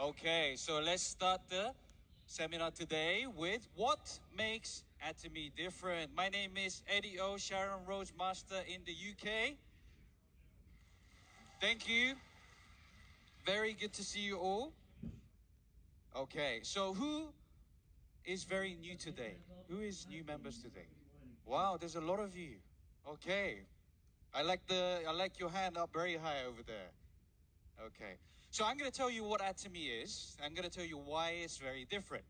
Okay, so let's start the seminar today with what makes atomy different. My name is Eddie O, Sharon Rose Master in the UK. Thank you. Very good to see you all. Okay, so who is very new today? Who is new members today? Wow, there's a lot of you. Okay. I like your hand up very high over there. Okay. So I'm going to tell you what atomy is. I'm going to tell you why it's very different.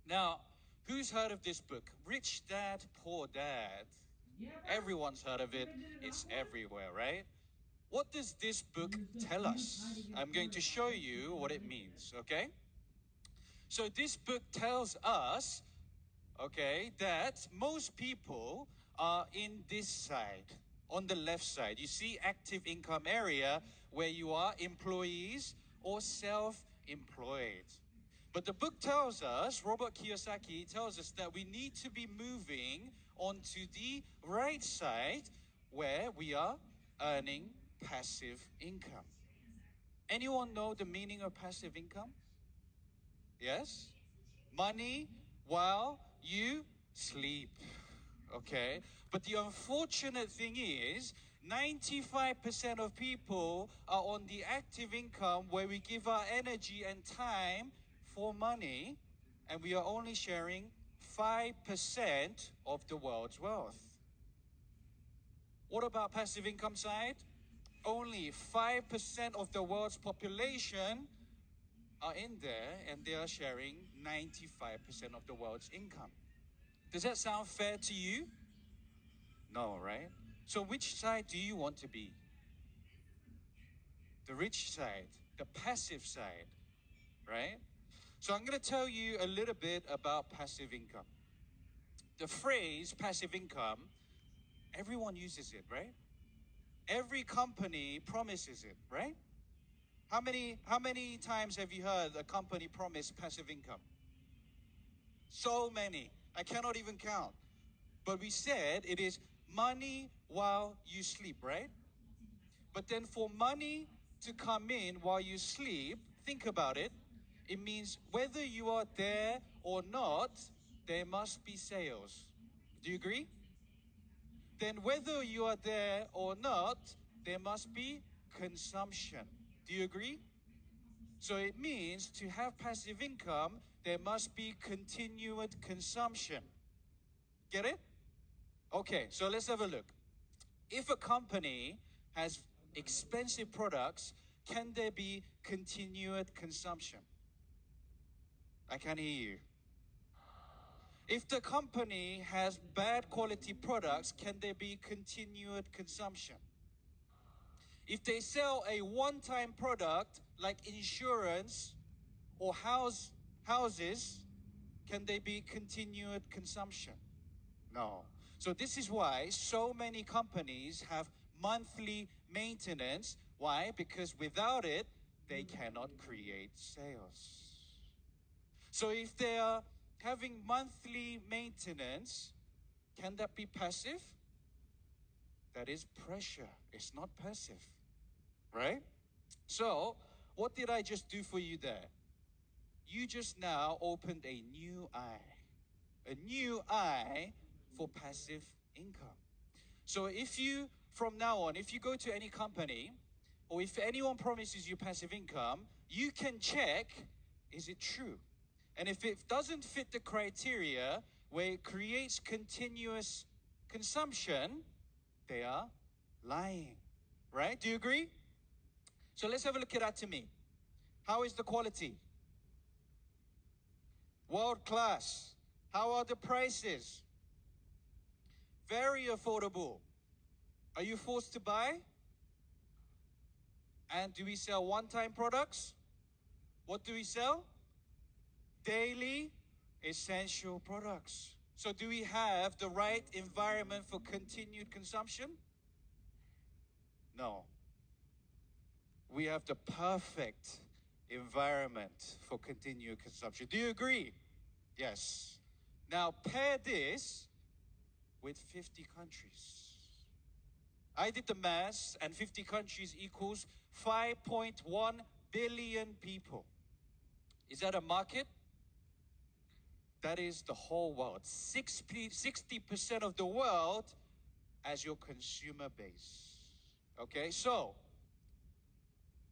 Now, who's heard of this book? Rich Dad, Poor Dad. Everyone's heard of it. It's everywhere, right? What does this book tell us? I'm going to show you what it means, okay? So this book tells us, okay, that most people are in this side, on the left side. You see active income area where you are employees or self-employed. But the book tells us, Robert Kiyosaki tells us that we need to be moving onto the right side where we are earning passive income. Anyone know the meaning of passive income? Yes? Money while you sleep. Okay? But the unfortunate thing is, 95% of people are on the active income where we give our energy and time for money, and we are only sharing 5% of the world's wealth. What about passive income side? Only 5% of the world's population are in there, and they are sharing 95% of the world's income. Does that sound fair to you? No, right? So which side do you want to be? The rich side, the passive side, right? So I'm going to tell you a little bit about passive income. The phrase passive income, everyone uses it, right? Every company promises it, right? How many times have you heard a company promise passive income? So many. I cannot even count. But we said it is money while you sleep, right? But then for money to come in while you sleep, think about it. It means whether you are there or not, there must be sales. Do you agree? Then whether you are there or not, there must be consumption. Do you agree? So it means to have passive income, there must be continued consumption. Get it? Okay, so let's have a look. If a company has expensive products, can there be continued consumption? I can't hear you. If the company has bad quality products, can there be continued consumption? If they sell a one-time product like insurance or houses, can they be continued consumption? No. So this is why so many companies have monthly maintenance. Why? Because without it, they cannot create sales. So if they are having monthly maintenance, can that be passive? That is pressure. It's not passive, right? So what did I just do for you there? You just now opened a new eye for passive income. So if you, from now on, if you go to any company, or if anyone promises you passive income, you can check, is it true? And if it doesn't fit the criteria where it creates continuous consumption, they are lying, right? Do you agree? So let's have a look at atomy. How is the quality? World class. How are the prices? Very affordable. Are you forced to buy? And do we sell one-time products? What do we sell? Daily essential products. So do we have the right environment for continued consumption? No. We have the perfect environment for continued consumption. Do you agree? Yes. Now pair this with 50 countries. I did the math, and 50 countries equals 5.1 billion people. Is that a market? That is the whole world. 60% of the world as your consumer base. Okay, so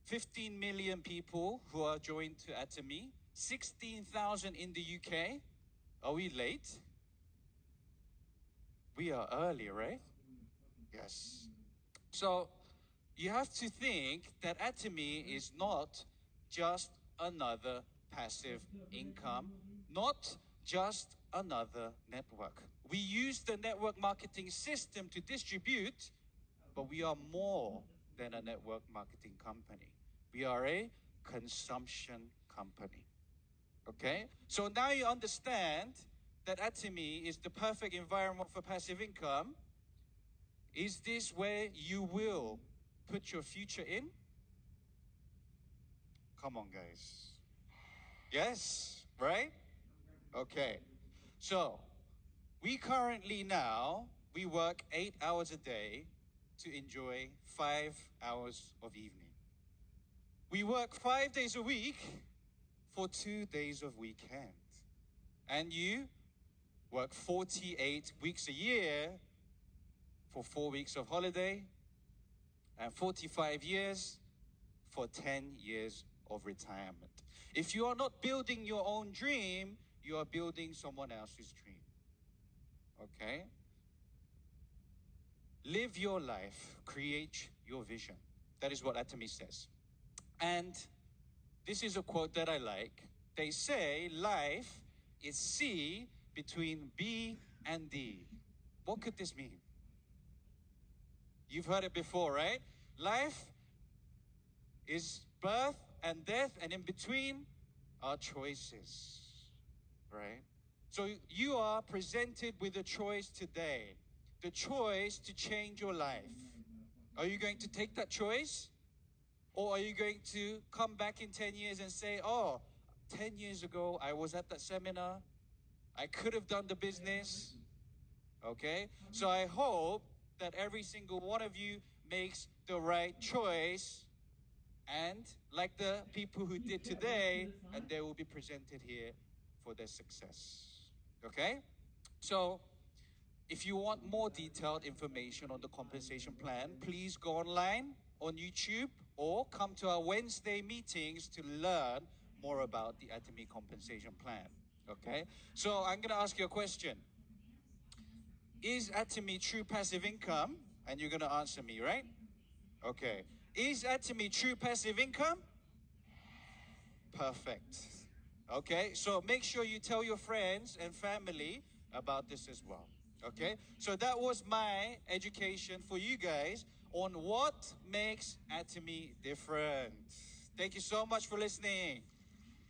15 million people who are joined to Atomy, 16,000 in the UK. Are we late? We are early, right? Yes. So you have to think that Atomy is not just another passive income, not just another network. We use the network marketing system to distribute, but we are more than a network marketing company. We are a consumption company. Okay? So now you understand that Atomy is the perfect environment for passive income. Is this where you will put your future in? Come on, guys. Yes, right? Okay. So, we work 8 hours a day to enjoy 5 hours of evening. We work 5 days a week for 2 days of weekend. And you work 48 weeks a year for 4 weeks of holiday and 45 years for 10 years of retirement. If you are not building your own dream, you are building someone else's dream. Okay? Live your life, create your vision. That is what Atomy says. And this is a quote that I like. They say life is C between B and D. What could this mean? You've heard it before, right? Life is birth and death, and in between are choices, right? So you are presented with a choice today, the choice to change your life. Are you going to take that choice? Or are you going to come back in 10 years and say, oh, 10 years ago, I was at that seminar. I could have done the business. Okay? So I hope that every single one of you makes the right choice. And like the people who did today, and they will be presented here for their success. Okay? So if you want more detailed information on the compensation plan, please go online on YouTube or come to our Wednesday meetings to learn more about the Atomy compensation plan. Okay? So I'm going to ask you a question. Is Atomy true passive income? And you're going to answer me, right? Okay. Is Atomy true passive income? Perfect. Okay, so make sure you tell your friends and family about this as well. Okay, so that was my education for you guys on what makes Atomy different. Thank you so much for listening.